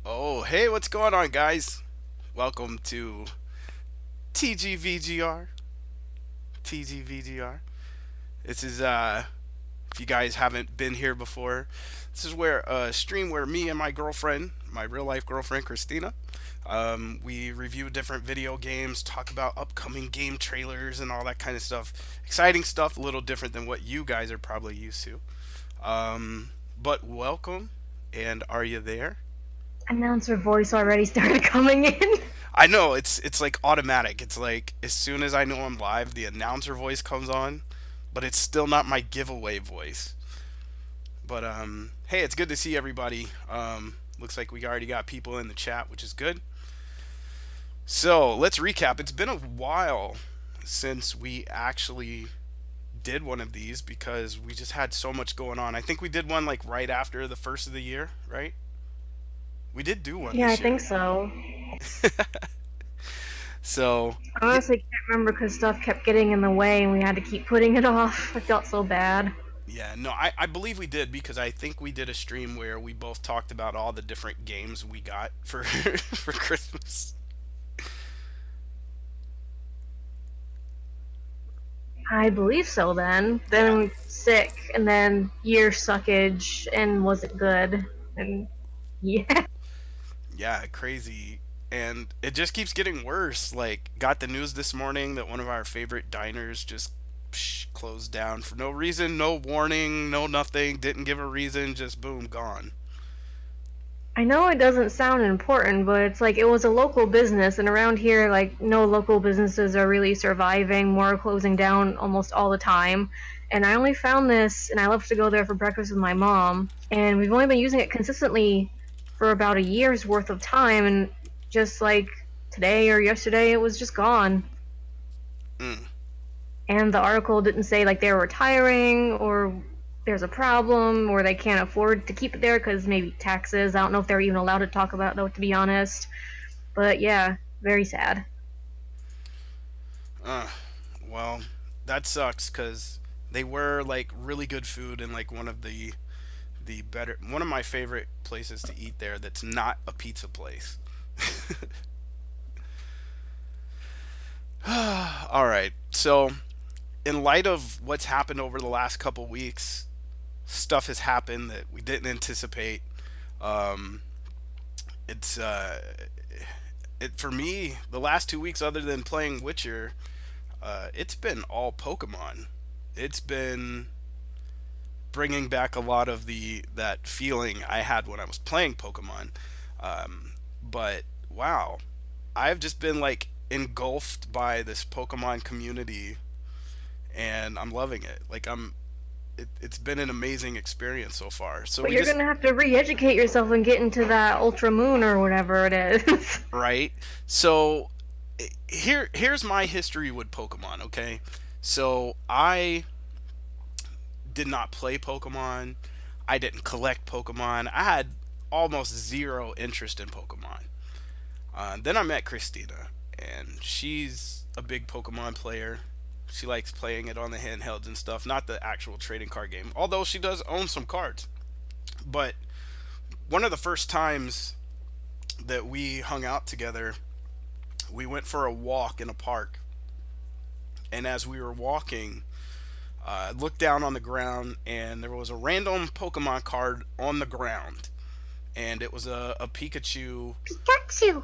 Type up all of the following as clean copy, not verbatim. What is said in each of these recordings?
Oh, hey, what's going on, guys? Welcome to TGVGR. TGVGR. This is, if you guys haven't been here before, this is where a stream where me and my girlfriend, my real life girlfriend, Christina, we review different video games, talk about upcoming game trailers and all that kind of stuff. Exciting stuff, a little different than what you guys are probably used to. But welcome, and are you there? Announcer voice already started coming in. I know it's like automatic. It's like as soon as I know I'm live, the announcer voice comes on, but it's still not my giveaway voice. But hey, it's good to see everybody. Looks like we already got people in the chat, which is good. So let's recap. It's been a while since we actually did one of these because we just had so much going on. I think we did one like right after the first of the year, right? We did do one Yeah, I this year. think so. So I honestly can't remember because stuff kept getting in the way and we had to keep putting it off. I felt so bad. yeah, no, I believe we did because I think we did a stream where we both talked about all the different games we got for for Christmas. I believe so then. Yeah, Then sick, and then year suckage, and wasn't good. And yeah. yeah, crazy. And it just keeps getting worse. Like, got the news this morning that one of our favorite diners just closed down for no reason, no warning, no nothing, didn't give a reason, just boom, gone. I know it doesn't sound important, but it's like it was a local business, and around here, like, no local businesses are really surviving. More are closing down almost all the time. And I only found this, and I love to go there for breakfast with my mom, and we've only been using it consistently for about a year's worth of time, and just like today or yesterday, it was just gone. Mm. And the article didn't say like they were retiring or there's a problem or they can't afford to keep it there because maybe taxes. I don't know if they're even allowed to talk about it, though, to be honest. But yeah, very sad. Uh, well, that sucks because they were like really good food and like one of my favorite places to eat there that's not a pizza place. All right. So, in light of what's happened over the last couple weeks, stuff has happened that we didn't anticipate. Um, it's it for me the last 2 weeks, other than playing Witcher, it's been all Pokemon. It's been bringing back a lot of the that feeling I had when I was playing Pokemon. But wow, I've just been like engulfed by this Pokemon community, and I'm loving it. It's been an amazing experience so far. So But we you're just gonna have to re-educate yourself and get into that Ultra Moon or whatever it is. right. So here's my history with Pokemon. Okay, so I did not play Pokemon. I didn't collect Pokemon. I had almost zero interest in Pokemon. Then I met Christina, and she's a big Pokemon player. She likes playing it on the handhelds and stuff, not the actual trading card game. Although she does own some cards. But one of the first times that we hung out together, we went for a walk in a park. And as we were walking, looked down on the ground, and there was a random Pokemon card on the ground. And it was a Pikachu Pikachu!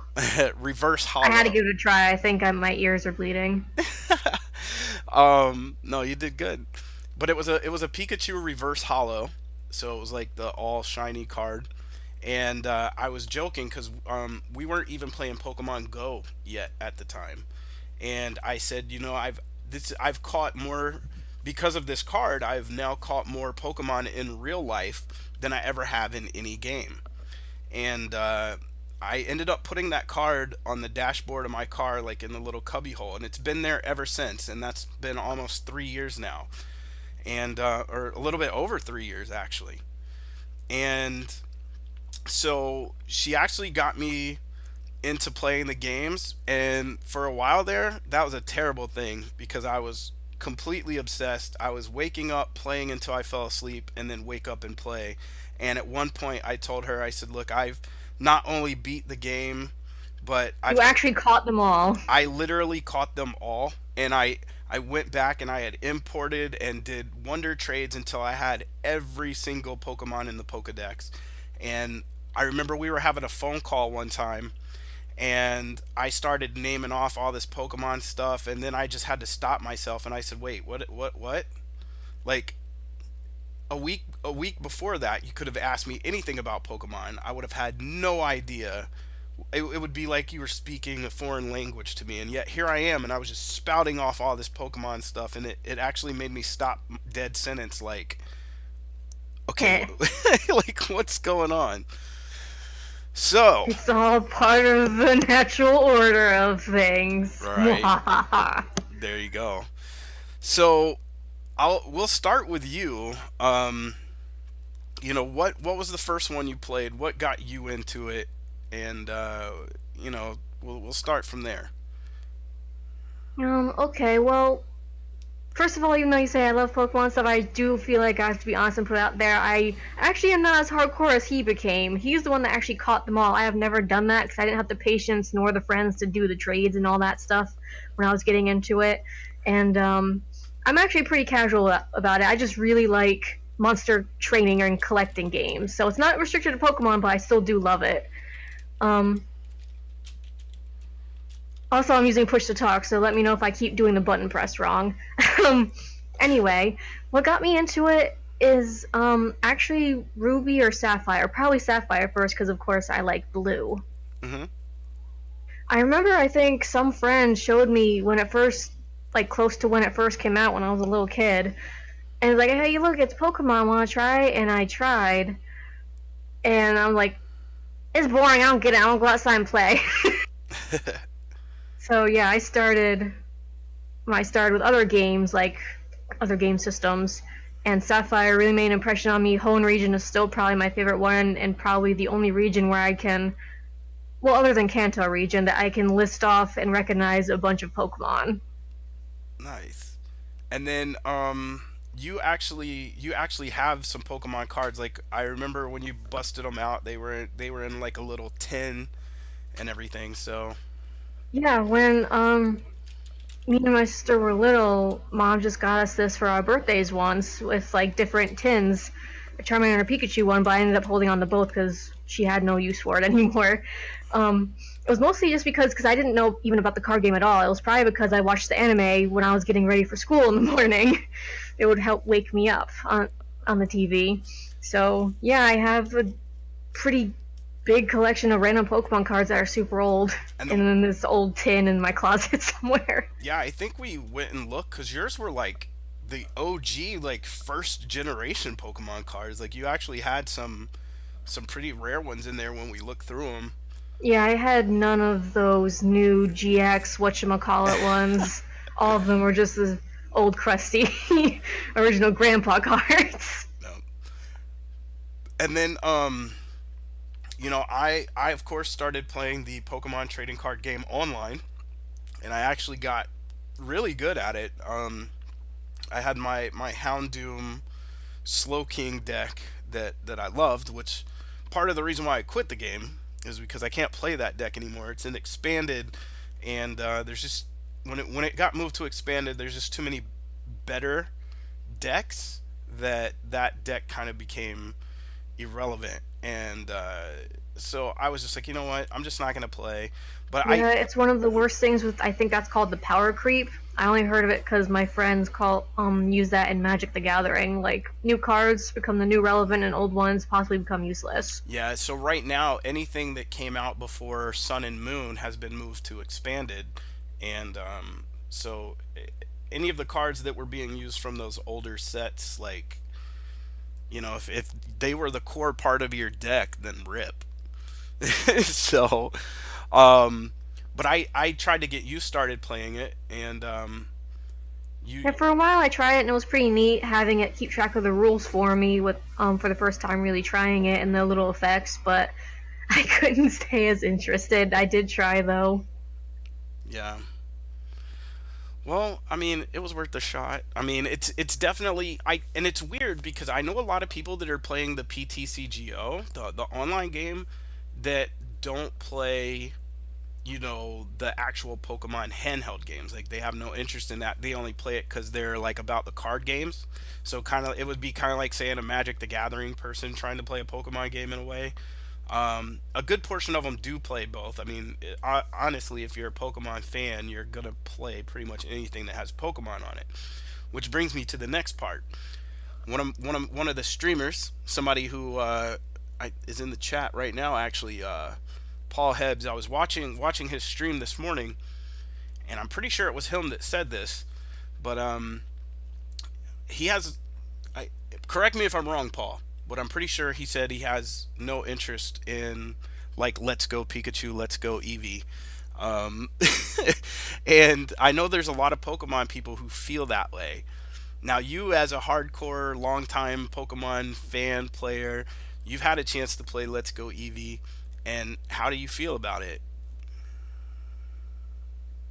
reverse I had to hollow. give it a try. I think my ears are bleeding. No, you did good. But it was a Pikachu reverse hollow, so it was like the all shiny card. And I was joking because we weren't even playing Pokemon Go yet at the time. And I said, I've caught more because of this card. I've now caught more Pokemon in real life than I ever have in any game. And I ended up putting that card on the dashboard of my car, like in the little cubby hole, and it's been there ever since. And that's been almost 3 years now, and or a little bit over 3 years actually. And so she actually got me into playing the games, and for a while there, that was a terrible thing because I was completely obsessed. I was waking up playing until I fell asleep and then wake up and play. And at one point I told her, I said, "Look, I've not only beat the game, but You actually caught them all. I literally caught them all, and I went back and I had imported and did wonder trades until I had every single Pokemon in the Pokedex. And I remember we were having a phone call one time, and I started naming off all this Pokemon stuff, and then I just had to stop myself, and I said, "Wait, what?" Like a week before that, you could have asked me anything about Pokemon. I would have had no idea. It would be like you were speaking a foreign language to me, and yet here I am, and I was just spouting off all this Pokemon stuff, and it actually made me stop dead sentence. Like, okay, Heh. like what's going on? So, It's all part of the natural order of things. right there you go. So we'll start with you. What was the first one you played? What got you into it? And we'll start from there. Okay, well, first of all, even though you say I love Pokemon stuff, I do feel like I have to be honest and put out there. I actually am not as hardcore as he became. He's the one that actually caught them all. I have never done that because I didn't have the patience nor the friends to do the trades and all that stuff when I was getting into it. And I'm actually pretty casual about it. I just really like monster training and collecting games. So it's not restricted to Pokemon, but I still do love it. Um, Also, I'm using push to talk, so let me know if I keep doing the button press wrong. um, anyway, what got me into it is actually Ruby or Sapphire. Probably Sapphire first, because of course I like blue. Hmm. I remember I think some friend showed me when it first, like close to when it first came out when I was a little kid, and was like, "Hey, look, it's Pokemon. Want to try?" And I tried, and I'm like, "It's boring. I don't get it. I don't go outside and play." So yeah, I started with other games, like other game systems, and Sapphire really made an impression on me. Hone region is still probably my favorite one, and probably the only region where I can, well, other than Kanto region, that I can list off and recognize a bunch of Pokemon. Nice. And then you actually have some Pokemon cards. Like I remember when you busted them out, they were in like a little tin and everything. So Yeah, when me and my sister were little, Mom just got us this for our birthdays once with like different tins. A Charmander and a Pikachu one, but I ended up holding on to both because she had no use for it anymore. It was mostly just because I didn't know even about the card game at all. It was probably because I watched the anime when I was getting ready for school in the morning. It would help wake me up on the TV. So yeah, I have a pretty big collection of random Pokemon cards that are super old, and and the then this old tin in my closet somewhere. yeah, I think we went and looked because yours were like the OG, like first generation Pokemon cards. Like you actually had some pretty rare ones in there when we looked through them. Yeah, I had none of those new GX whatchamacallit ones. All of them were just the old crusty original grandpa cards. And then I of course started playing the Pokemon trading card game online, and I actually got really good at it. I had my Houndoom Slow King deck that I loved, which part of the reason why I quit the game is because I can't play that deck anymore. It's in expanded, and there's just when it got moved to expanded, there's just too many better decks that deck kind of became irrelevant, and so I was just like, you know what, I'm just not gonna play. But I Yeah, it's one of the worst things with, I think that's called the power creep. I only heard of it because my friends use that in Magic the Gathering. Like new cards become the new relevant, and old ones possibly become useless. Yeah, so right now anything that came out before Sun and Moon has been moved to expanded, and so any of the cards that were being used from those older sets, like if they were the core part of your deck, then rip. So, um, but I tried to get you started playing it, and you Yeah, for a while I tried it and it was pretty neat having it keep track of the rules for me with for the first time really trying it and the little effects, but I couldn't stay as interested. I did try though. yeah. Well, I mean, it was worth the shot. I mean, it's definitely and it's weird because I know a lot of people that are playing the PTCGO, the online game. that don't play, the actual Pokemon handheld games. Like they have no interest in that. They only play it because they're like about the card games. So kind of, it would be kind of like saying a Magic the Gathering person trying to play a Pokemon game in a way. A good portion of them do play both. I mean, honestly, if you're a Pokemon fan, you're gonna play pretty much anything that has Pokemon on it. Which brings me to the next part. One of the streamers, somebody who is in the chat right now, actually, Paul Hebbs. I was watching his stream this morning, and I'm pretty sure it was him that said this. But he has. I, correct me if I'm wrong, Paul. But I'm pretty sure he said he has no interest in like Let's Go Pikachu, Let's Go Eevee. Um, and I know there's a lot of Pokemon people who feel that way. Now, you as a hardcore, longtime Pokemon fan player, you've had a chance to play Let's Go Eevee, and how do you feel about it?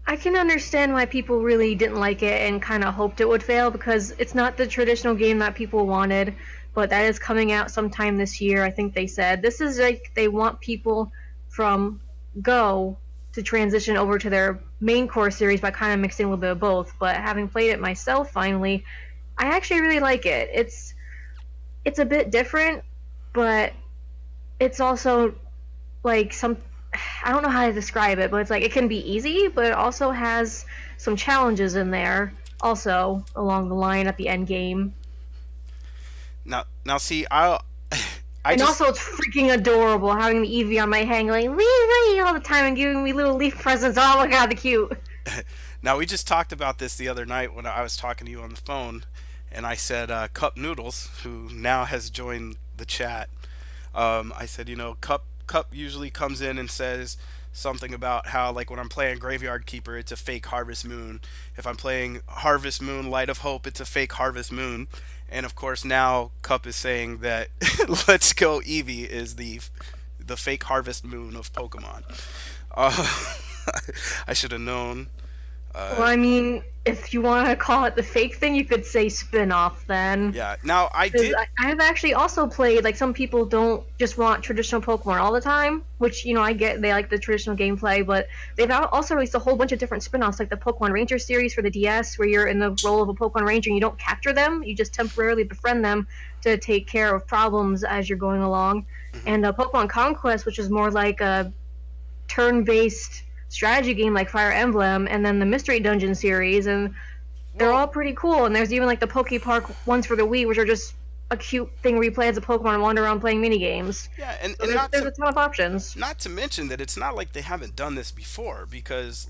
I can understand why people really didn't like it and kind of hoped it would fail because it's not the traditional game that people wanted, but that is coming out sometime this year, I think they said. This is like they want people from Go to transition over to their main core series by kind of mixing a little bit of both, but having played it myself finally, I actually really like it. It's a bit different, but it's also like some I don't know how to describe it, but it's like it can be easy, but it also has some challenges in there also along the line at the end game. Now, see, I And just also it's freaking adorable having the Eevee on my hand like Lee all the time and giving me little leaf presents. Oh my god, the cute. now we just talked about this the other night when I was talking to you on the phone, and I said Cup Noodles, who now has joined the chat. I said, Cup usually comes in and says something about how, like, when I'm playing Graveyard Keeper, it's a fake Harvest Moon. If I'm playing Harvest Moon Light of Hope, it's a fake Harvest Moon. And of course, now Cup is saying that Let's Go Eevee is the fake Harvest Moon of Pokemon. Uh, I should have known. Well, Uh, I mean, if you want to call it the fake thing, you could say spin-off then. yeah. Now I Because did. I've actually also played, like, some people don't just want traditional Pokemon all the time, which, I get they like the traditional gameplay, but they've also released a whole bunch of different spin offs, like the Pokemon Ranger series for the DS, where you're in the role of a Pokemon Ranger and you don't capture them, you just temporarily befriend them to take care of problems as you're going along. Mhm. And Pokemon Conquest, which is more like a turn based strategy game like Fire Emblem, and then the Mystery Dungeon series, and they're Well, all pretty cool. And there's even like the Poke Park ones for the Wii, which are just a cute thing where you play as a Pokemon and wander around playing mini games. yeah, and, So and there's a ton of options. not to mention that it's not like they haven't done this before, because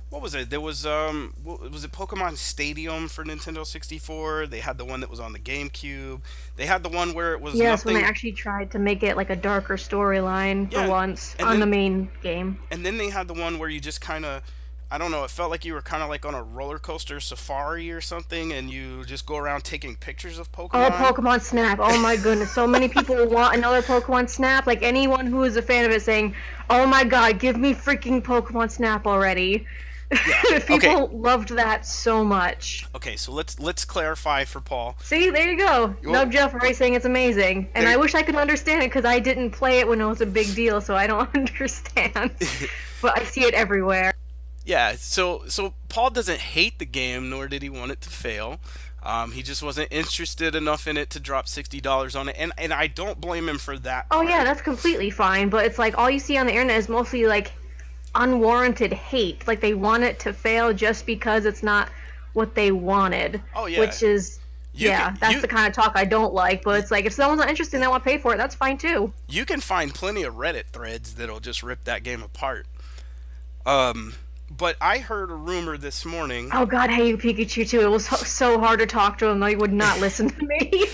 what was it? There was was it Pokemon Stadium for Nintendo 64? They had the one that was on the GameCube. They had the one where it was Yes, when they nothing. actually tried to make it like a darker storyline for Yeah, once and on then the main game. they had the one where you just kind of, I don't know, it felt like you were kind of like on a roller coaster safari or something, and you just go around taking pictures of Oh, Pokemon. Pokemon Snap. Oh my goodness. So many people want another Pokemon Snap. Like anyone who is a fan of it saying, oh my god, give me freaking Pokemon Snap already. Yeah. Okay. People loved that so much. Okay. So let's clarify for Paul. See, there you go. Well, Nub Jeff already saying it's amazing. And there. I wish I could understand it because I didn't play it when it was a big deal, so I don't understand. But I see it everywhere. Yeah, so Paul doesn't hate the game, nor did he want it to fail. He just wasn't interested enough in it to drop $60 on it, and I don't blame him for that Oh yeah, part. that's completely fine, but it's like all you see on the internet is mostly like unwarranted hate. Like they want it to fail just because it's not what they wanted, Oh yeah, which is you can yeah, that's the kind of talk I don't like. But it's like if someone's not interested and they want to pay for it, that's fine too. you can find plenty of Reddit threads that'll just rip that game apart. Um, but I heard a rumor this morning. Oh god, hey Pikachu too. It was so hard to talk to him though he would not listen to me.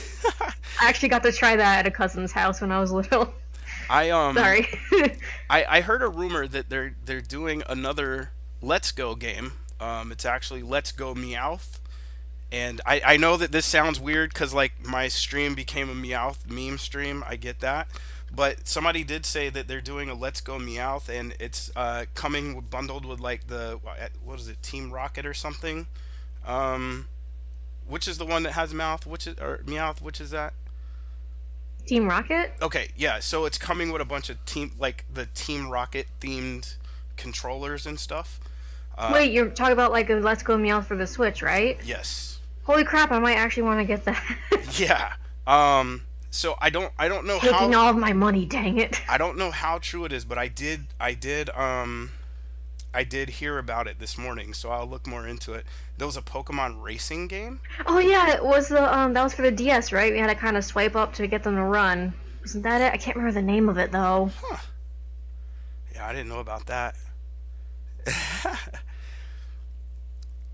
I actually got to try that at a cousin's house when I was little. I Sorry. I heard a rumor that they're doing another Let's Go game. It's actually Let's Go Meowth. And I know that this sounds weird because like my stream became a Meowth meme stream. I get that, but somebody did say that they're doing a Let's Go Meowth, and it's coming bundled with like the what is it, Team Rocket or something. Um, which is the one that has mouth? Which is or Meowth? Which is that? Team Rocket? Okay, yeah. So it's coming with a bunch of like the Team Rocket themed controllers and stuff. Uh, Wait, you're talking about like a Let's Go Meow for the Switch, right? yes. Holy crap, I might actually want to get that. Yeah. So I don't know Taking how all of my money, dang it. I don't know how true it is, but I did hear about it this morning, so I'll look more into it. There was a Pokemon racing game. Oh yeah, it was the that was for the DS, right? We had to kind of swipe up to get them to run. Wasn't that it? I can't remember the name of it though. Huh. Yeah, I didn't know about that.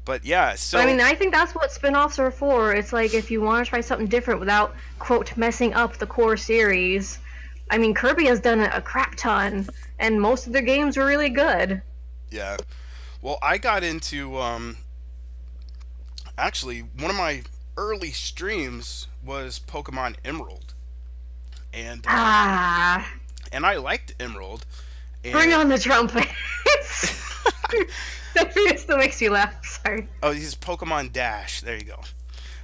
But yeah, But I so mean, I think that's what spin-offs are for. It's like if you want to try something different without quote messing up the core series. I mean, Kirby has done it a crap ton, and most of their games were really good. yeah. Well, I got into actually one of my early streams was Pokemon Emerald, and Ah, and I liked Emerald, bring and on the trumpets. That still makes you laugh. Sorry. oh, he's Pokemon Dash. There you go.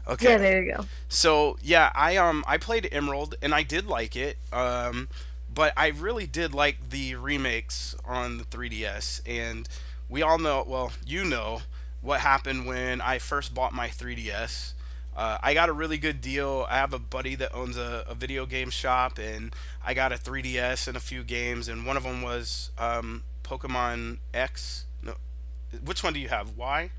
Okay. Yeah, there you go. So yeah, I played Emerald and I did like it. But I really did like the remakes on the 3DS, and we all know, well, you know what happened when I first bought my 3DS. I got a really good deal. I have a buddy that owns a video game shop, and I got a 3DS and a few games, and one of them was Pokemon X. No, which one do you have? Y?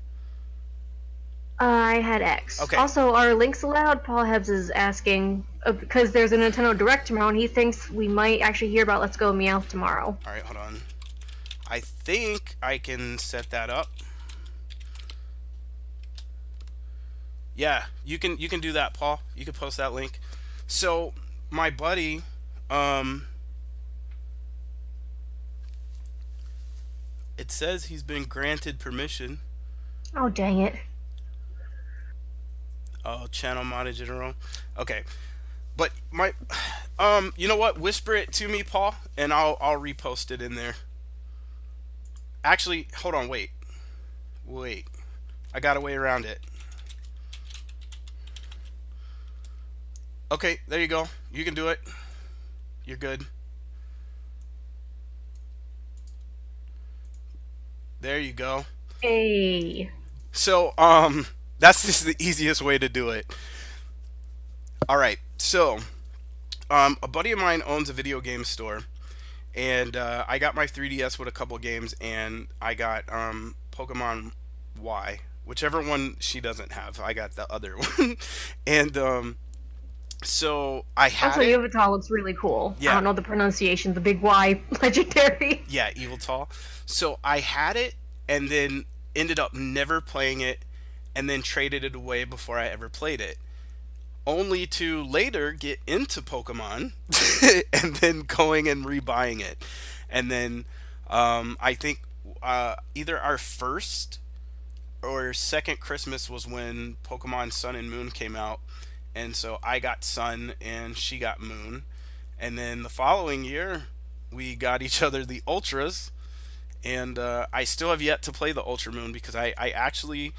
I had X. Okay. Also, are links allowed? Paul Hebs is asking because there's a Nintendo Direct tomorrow, and he thinks we might actually hear about Let's Go Meowth tomorrow. All right, hold on. I think I can set that up. Yeah, you can do that, Paul. You can post that link. So my buddy, um, it says he's been granted permission. Oh dang it! Oh, channel modded general. Okay, but you know what? Whisper it to me, Paul, and I'll repost it in there. Actually, hold on, wait. I got a way around it. Okay, there you go. You can do it. You're good. There you go. Hey, So, that's just the easiest way to do it. All right. So, a buddy of mine owns a video game store, and I got my 3DS with a couple games, and I got Pokemon Y, whichever one she doesn't have. I got the other one, and so I also had it. Yveltal looks really cool. I Yeah, don't know the pronunciation. The big Y, legendary. yeah, Evil Tall. So I had it, and then ended up never playing it, and then traded it away before I ever played it, only to later get into Pokemon and then going and rebuying it. And then I think either our first or second Christmas was when Pokemon Sun and Moon came out. And so I got Sun and she got Moon. And then the following year, we got each other the Ultras. And I still have yet to play the Ultra Moon because I actually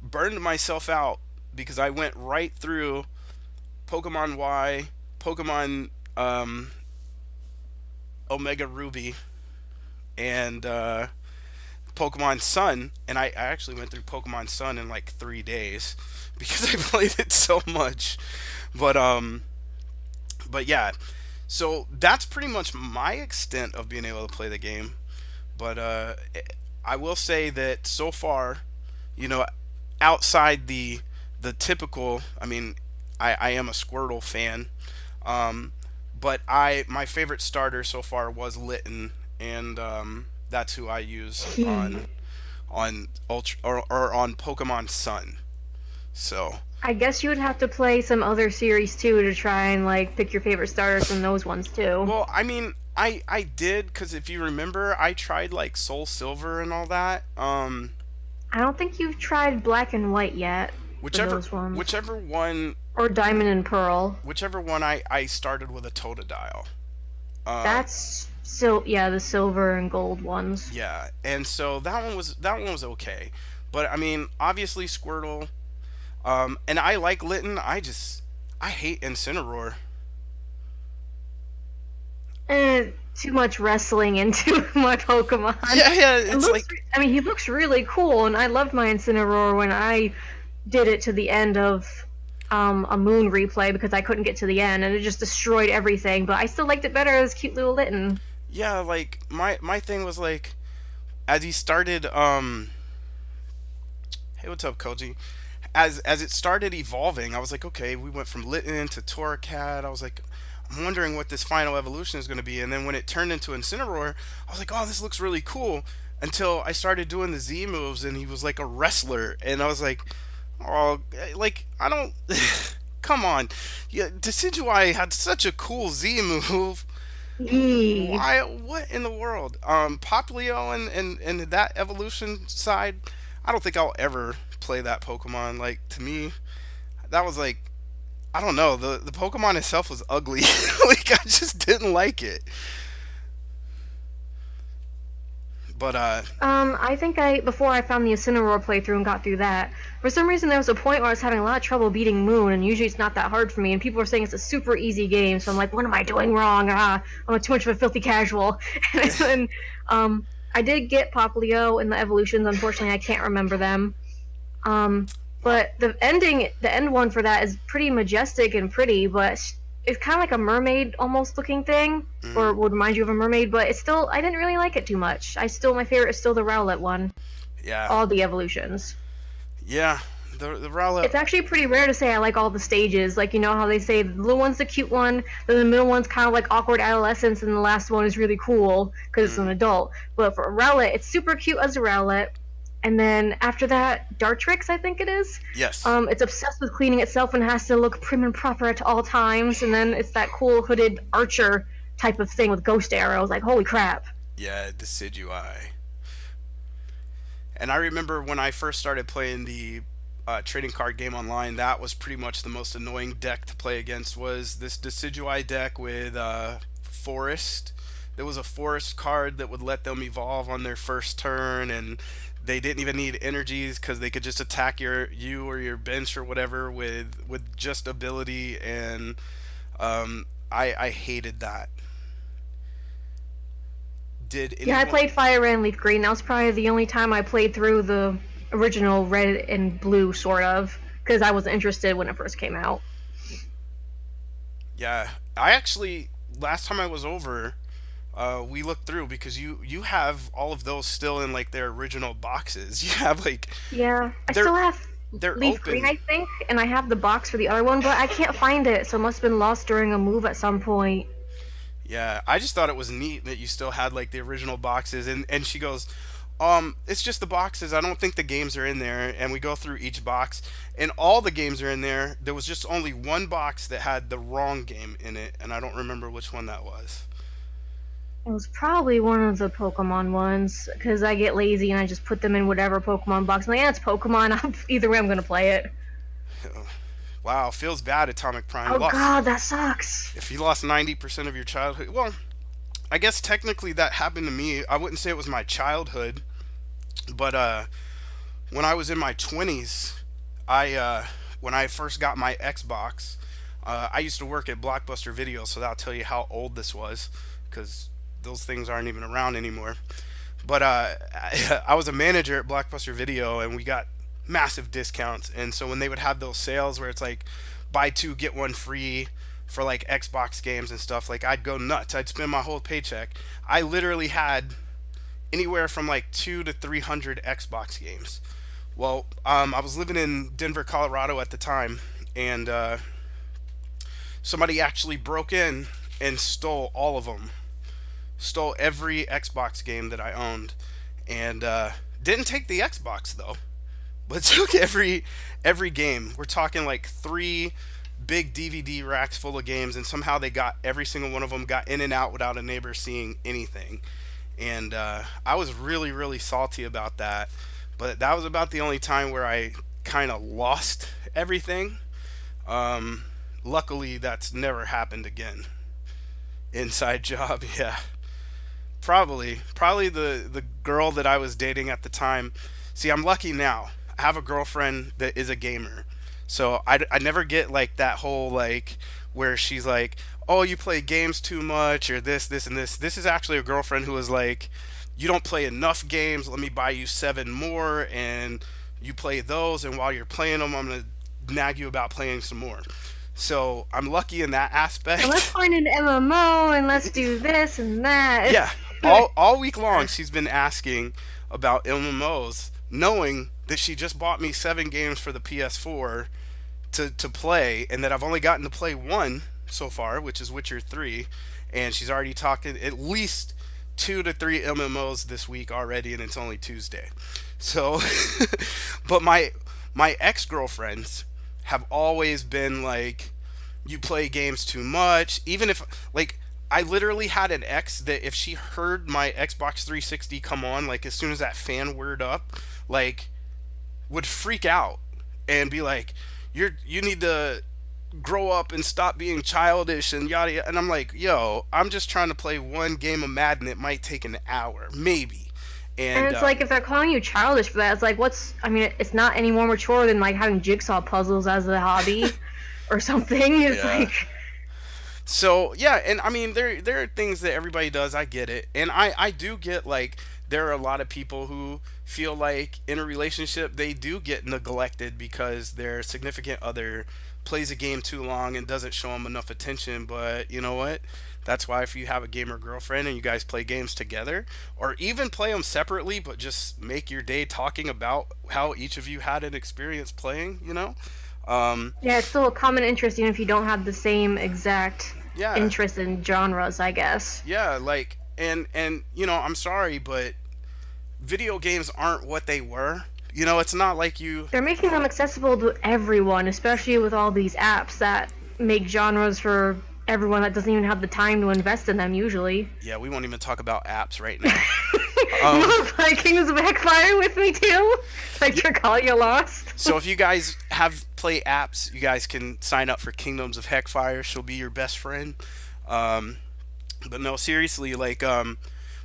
burned myself out because I went right through Pokemon Y, Pokemon Omega Ruby, and Pokemon Sun, and I actually went through Pokemon Sun in like 3 days because I played it so much. But but yeah, so that's pretty much my extent of being able to play the game. But I will say that so far, you know, outside the typical, I mean, I am a Squirtle fan, um, but I my favorite starter so far was Litten, and that's who I use on Ultra or on Pokemon Sun. So, I guess you would have to play some other series too to try and like pick your favorite starters from those ones too. well, I mean, I did because if you remember, I tried like Soul Silver and all that. I don't think you've tried Black and White yet for Whichever those ones, whichever one or Diamond and Pearl. whichever one I started with a Totodile. Um, That's so yeah, the silver and gold ones. yeah, and so that one was okay, but I mean, obviously Squirtle, and I like Litten. I hate Incineroar. Too much wrestling and too much Pokemon. Yeah, yeah, It it's looks. like I mean, he looks really cool, and I loved my Incineroar when I did it to the end of a Moon replay because I couldn't get to the end, and it just destroyed everything. But I still liked it better as cute little Litten. yeah, like my thing was like as he started hey, what's up, Koji? As it started evolving, I was like, okay, we went from Litten to Torracat. I was like, I'm wondering what this final evolution is going to be. And then when it turned into Incineroar, I was like, oh, this looks really cool. Until I started doing the Z moves, and he was like a wrestler, and I was like, oh, like I don't. Come on, yeah, Decidueye had such a cool Z move. Yee. Why? What in the world? Poplio and that evolution side, I don't think I'll ever play that Pokemon. Like to me, that was like I don't know. The Pokemon itself was ugly. Like I just didn't like it. But I think before I found the Incineroar playthrough and got through that, for some reason there was a point where I was having a lot of trouble beating Moon, and usually it's not that hard for me, and people were saying it's a super easy game, so I'm like, what am I doing wrong? I'm too much of a filthy casual. And then, I did get Poplio in the evolutions. Unfortunately, I can't remember them. Um, wow. but the end one for that is pretty majestic and pretty, but it's kind of like a mermaid almost looking thing, or Mm, would remind you of a mermaid. But it's still, I didn't really like it too much. My favorite is still the Rowlet one, yeah, all the evolutions. yeah. The Rowlet. It's actually pretty rare to say I like all the stages. Like, you know how they say the little one's the cute one, then the middle one's kind of like awkward adolescence, and the last one is really cool because it's an Mm, adult. But for a Rowlet, it's super cute as a Rowlet. And then after that, Dartrix, I think it is. yes. It's obsessed with cleaning itself and has to look prim and proper at all times. And then it's that cool hooded archer type of thing with ghost arrows. Like, holy crap. Yeah, Decidueye. And I remember when I first started playing the trading card game online, that was pretty much the most annoying deck to play against. Was this Decidueye deck with Forest? There was a Forest card that would let them evolve on their first turn, and they didn't even need energies because they could just attack you or your bench or whatever with just ability. And I hated that. Did Yeah, I anyone? played Fire Red and Leaf Green. That was probably the only time I played through the original Red and Blue, sort of, because I wasn't interested when it first came out. Yeah, I actually last time I was over, we looked through because you have all of those still in like their original boxes. You have like Yeah, I they're still have they're Leaf Green, open. I think, and I have the box for the other one, but I can't find it, so it must have been lost during a move at some point. Yeah, I just thought it was neat that you still had like the original boxes. And she goes, it's just the boxes. I don't think the games are in there. And we go through each box, and all the games are in there. There was just only one box that had the wrong game in it, and I don't remember which one that was. It was probably one of the Pokemon ones, because I get lazy and I just put them in whatever Pokemon box. I'm like, yeah, it's Pokemon. Either way, I'm gonna play it. Wow, feels bad. Atomic Prime Oh lost. god, that sucks. If you lost 90% of your childhood, well, I guess technically that happened to me. I wouldn't say it was my childhood, but when I was in my 20s, I when I first got my Xbox, I used to work at Blockbuster Video, so that'll tell you how old this was, because those things aren't even around anymore. But I was a manager at Blockbuster Video, and we got massive discounts. And so when they would have those sales where it's like buy two get one free for like Xbox games and stuff, like I'd go nuts. I'd spend my whole paycheck. I literally had anywhere from like 2 to 300 Xbox games. Well, I was living in Denver, Colorado at the time, and somebody actually broke in and stole all of them. Stole every Xbox game that I owned, and didn't take the Xbox though, but took every game. We're talking like three big DVD racks full of games, and somehow they got every single one of them got in and out without a neighbor seeing anything. And I was really salty about that. But that was about the only time where I kind of lost everything. Um, Luckily, that's never happened again. Inside job, yeah. Probably the girl that I was dating at the time. See, I'm lucky now. I have a girlfriend that is a gamer, so I never get like that whole like where she's like, oh, you play games too much, or this, and this. This is actually a girlfriend who was like, you don't play enough games. Let me buy you seven more, and you play those. And while you're playing them, I'm gonna nag you about playing some more. So I'm lucky in that And let's aspect. find an MMO and let's do this and that. Yeah, It's all week long she's been asking about MMOs, knowing that she just bought me seven games for the PS4 to play, and that I've only gotten to play one so far, which is Witcher 3, and she's already talking at least two to three MMOs this week already, and it's only Tuesday. So, but my ex girlfriends have always been like, you play games too much. Even if like I literally had an ex that if she heard my Xbox 360 come on, like as soon as that fan whirred up, like would freak out and be like, you need to grow up and stop being childish and yada yada. And I'm like, yo, I'm just trying to play one game of Madden. It might take an hour, maybe. And And it's like if they're calling you childish for that, it's like what's I mean, it's not any more mature than like having jigsaw puzzles as a hobby or something. It's yeah. like So yeah, and I mean there are things that everybody does. I get it, and I do get like there are a lot of people who feel like in a relationship they do get neglected because their significant other plays a game too long and doesn't show them enough attention. But you know what? That's why if you have a gamer girlfriend and you guys play games together, or even play them separately, but just make your day talking about how each of you had an experience playing. Um, yeah, it's still a common interest even if you don't have the same exact yeah, interest in genres, I guess. yeah, like and I'm sorry, but video games aren't what they were. It's not like you. They're making them accessible to everyone, especially with all these apps that make genres for everyone that doesn't even have the time to invest in them usually. Yeah, we won't even talk about apps right now. You Um, want to play Kings of Backfire with me too? Like yeah, Trigalia Lost? so if you guys have play apps, you guys can sign up for Kingdoms of Heckfire. She'll be your best friend. Um, but no, seriously, like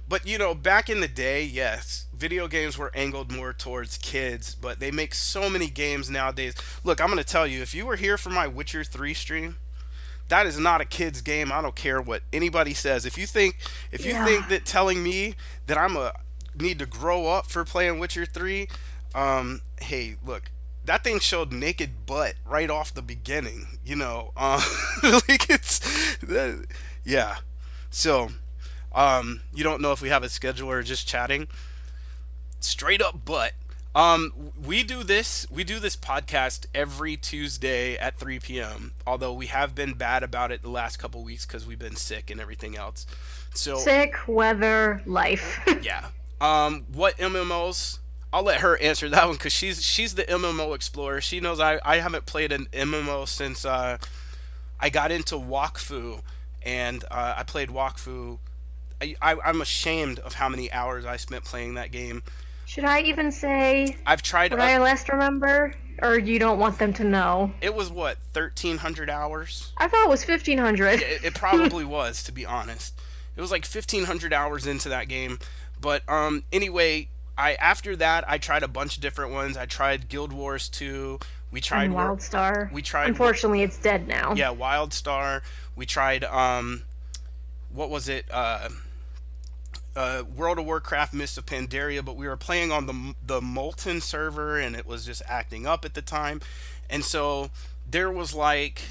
but back in the day, yes, video games were angled more towards kids, but they make so many games nowadays. Look, I'm gonna tell you, if you were here for my Witcher 3 stream, that is not a kid's game. I don't care what anybody says. If you think Yeah. that telling me that I'm a need to grow up for playing Witcher 3, hey, look, that thing showed naked butt right off the beginning. Like yeah. So, you don't know if we have a schedule or just chatting. Straight up butt. We do this podcast every Tuesday at 3 p.m. Although we have been bad about it the last couple weeks because we've been sick and everything else. So Sick, weather, life. yeah. What MMOs? I'll let her answer that one because she's the MMO explorer. She knows I haven't played an MMO since I got into Wakfu, and I played Wakfu. I'm ashamed of how many hours I spent playing that game. Should I even say I've tried. what I last remember? Or you don't want them to know? It was what 1,300 hours. I thought it was 1500. Yeah, it probably was, to be honest. It was like 1,500 hours into that game. But anyway, I after that I tried a bunch of different ones. I tried Guild Wars 2. We tried And Wildstar. we tried Unfortunately, it's dead now. yeah, WildStar. We tried what was it? World of Warcraft Mists of Pandaria, but we were playing on the Molten server, and it was just acting up at the time, and so there was like,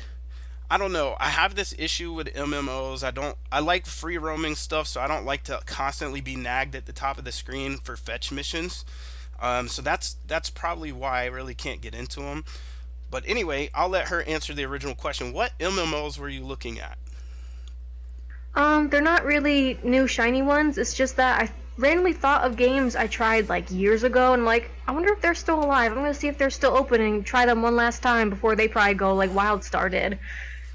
I don't know. I have this issue with MMOs. I like free roaming stuff, so I don't like to constantly be nagged at the top of the screen for fetch missions. So that's probably why I really can't get into them. But anyway, I'll let her answer the original question. What MMOs were you looking at? They're not really new shiny ones. It's just that I randomly thought of games I tried like years ago, and like, I wonder if they're still alive. I'm gonna see if they're still open and try them one last time before they probably go like Wildstar did.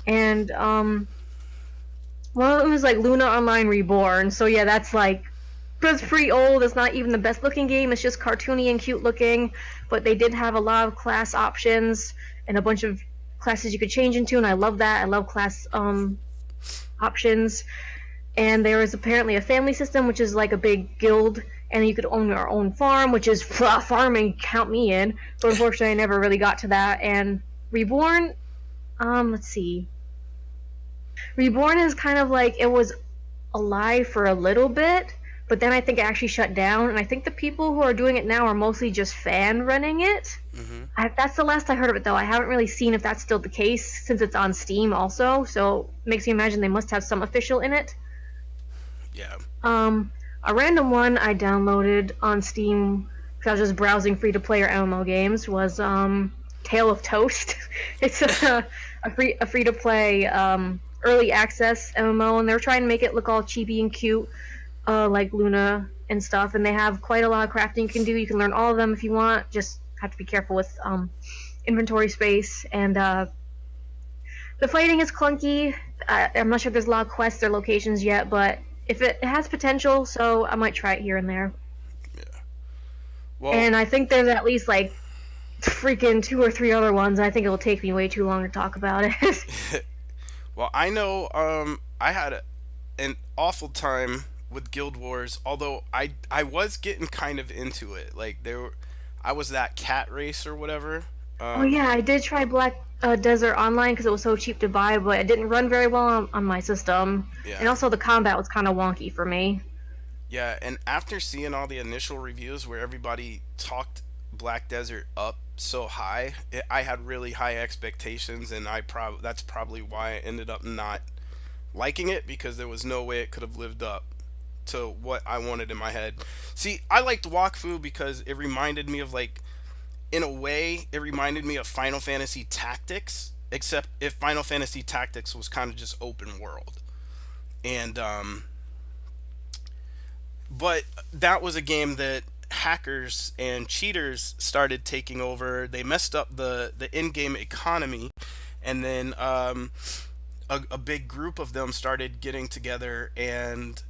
And one of them is like Luna Online Reborn. So yeah, that's pretty old. It's not even the best looking game. It's just cartoony and cute looking. But they did have a lot of class options and a bunch of classes you could change into, and I love that. I love class options. And there was apparently a family system, which is like a big guild, and you could own your own farm, which is farming. Count me in. But unfortunately, I never really got to that. And Reborn, let's see. Reborn is kind of like it was alive for a little bit, but then I think it actually shut down. And I think the people who are doing it now are mostly just fan running it. Hmm. That's the last I heard of it, though. I haven't really seen if that's still the case since it's on Steam also. So makes me imagine they must have some official in it. Yeah. Um, a random one I downloaded on Steam because I was just browsing free to play or MMO games was Tale of Toast. It's a free to play early access MMO, and they're trying to make it look all cheapy and cute, like Luna and stuff. And they have quite a lot of crafting you can do. You can learn all of them if you want. Just have to be careful with inventory space, and the fighting is clunky. I'm not sure if there's a lot of quests or locations yet, but if it has potential, so I might try it here and there. Yeah. Well, And I think there's at least like freaking two or three other ones. I think it will take me way too long to talk about it. well, I know. I had an awful time with Guild Wars. Although I was getting kind of into it. Like I was that cat race or whatever. Oh Um, yeah, I did try Black Desert Online because it was so cheap to buy, but it didn't run very well on my system. And yeah. also the combat was kind of wonky for me. Yeah, and after seeing all the initial reviews where everybody talked Black Desert up so high, I had really high expectations, and that's probably why I ended up not liking it because there was no way it could have lived up to what I wanted in my head. See, I liked Wakfu because it reminded me of like, in a way, it reminded me of Final Fantasy Tactics, except if Final Fantasy Tactics was kind of just open world. And but that was a game that hackers and cheaters started taking over. They messed up the in-game economy, and then a big group of them started getting together and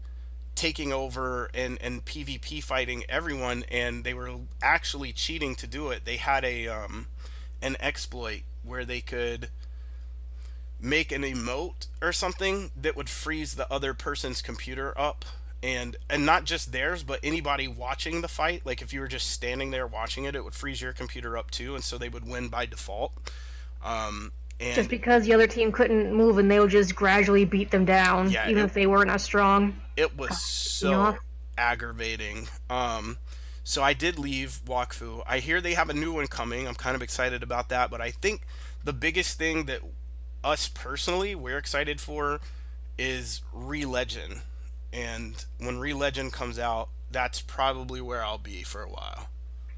taking over and PvP fighting everyone, and they were actually cheating to do it. They had a an exploit where they could make an emote or something that would freeze the other person's computer up, and not just theirs but anybody watching the fight. Like if you were just standing there watching it, it would freeze your computer up too, and so they would win by default. um Just and because the other team couldn't move and they would just gradually beat them down, yeah, even if they weren't as strong. it was God, me off. so aggravating. So I did leave Wakfu. I hear they have a new one coming. I'm kind of excited about that, but I think the biggest thing that us personally we're excited for is Re-Legend. And when Re-Legend comes out, that's probably where I'll be for a while.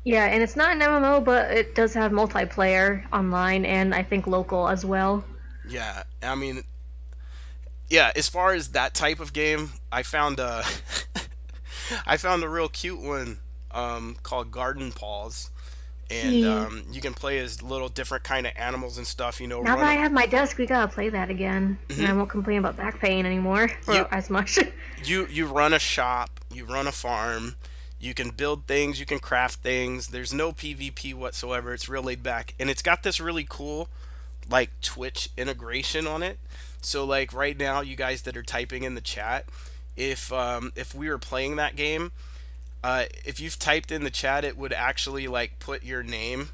Yeah, and it's not an MMO, but it does have multiplayer online and I think local as well. Yeah, I mean, yeah, as far as that type of game, I found a I found a real cute one called Garden Paws, and Gee, you can play as little different kind of animals and stuff. now that Run. I have my desk, we gotta play that again, and I Mhm. won't complain about back pain anymore You or as much. you run a shop, you run a farm, you can build things, you can craft things. There's no PvP whatsoever. It's real laid back, and it's got this really cool like Twitch integration on it. So like right now, you guys that are typing in the chat, if we were playing that game, if you've typed in the chat, it would actually like put your name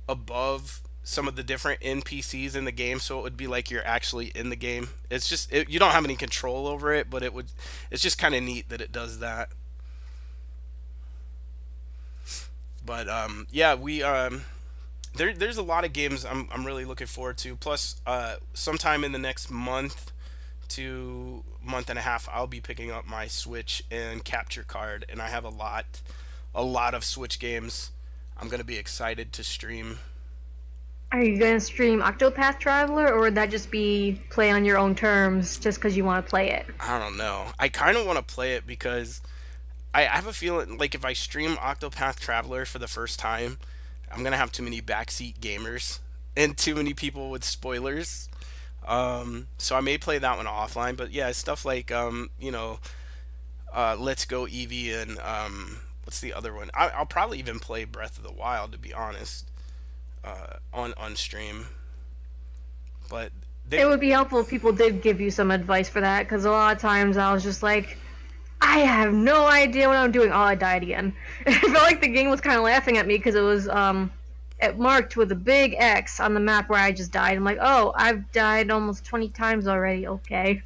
above some of the different NPCs in the game, so it would be like you're actually in the game. It's just you don't have any control over it, but it would. It's just kind of neat that it does that. But yeah, we there's a lot of games I'm really looking forward to. Plus, sometime in the next month to month and a half, I'll be picking up my Switch and capture card, and I have a lot of Switch games. I'm gonna be excited to stream. Are you gonna stream Octopath Traveler, or would that just be play on your own terms just because you want to play it? I don't know. I kind of want to play it because I have a feeling like if I stream Octopath Traveler for the first time, I'm gonna have too many backseat gamers and too many people with spoilers. So I may play that one offline. But yeah, stuff like Let's Go Eevee and what's the other one? I'll probably even play Breath of the Wild, to be honest, on stream. But It they would be helpful if people did give you some advice for that, because a lot of times I was just like, I have no idea what I'm doing. Oh, I died again. I felt like the game was kind of laughing at me because it was it marked with a big X on the map where I just died. I'm like, oh, I've died almost 20 times already. Okay.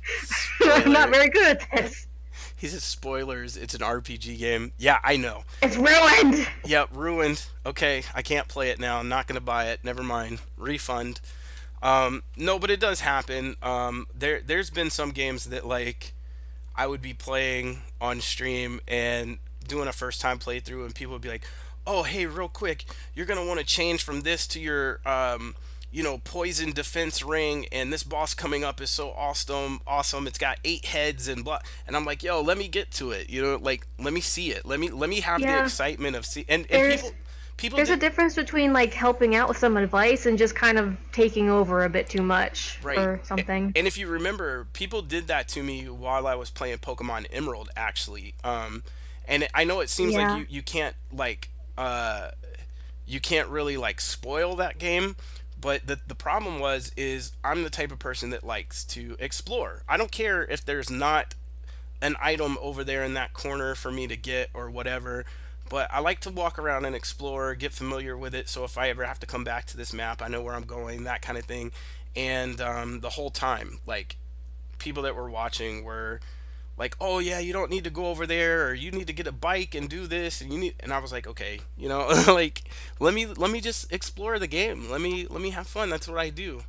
I'm not Spoiler. very good at this. He says spoilers. It's an RPG game. Yeah, I know. It's ruined. Yeah, ruined. Okay, I can't play it now. I'm not gonna buy it. Never mind. Refund. No, but it does happen. There's been some games that like I would be playing on stream and doing a first time playthrough, and people would be like, "Oh, hey, real quick, you're gonna want to change from this to your poison defense ring, and this boss coming up is so awesome, awesome. It's got 8 heads and blah." And I'm like, "Yo, let me get to it. Like let me see it. Let me have the Yeah, excitement of see." And there's people there's a did difference between like helping out with some advice and just kind of taking over a bit too much right. or something. And if you remember, people did that to me while I was playing Pokemon Emerald, actually. And I know it seems like Yeah. you can't like you can't really like spoil that game, but the problem is I'm the type of person that likes to explore. I don't care if there's not an item over there in that corner for me to get or whatever. But I like to walk around and explore, get familiar with it. So if I ever have to come back to this map, I know where I'm going, that kind of thing. And the whole time, like people that were watching were like, "Oh yeah, you don't need to go over there, or you need to get a bike and do this, and you need." And I was like, "Okay, like let me just explore the game. Let me have fun. That's what I do."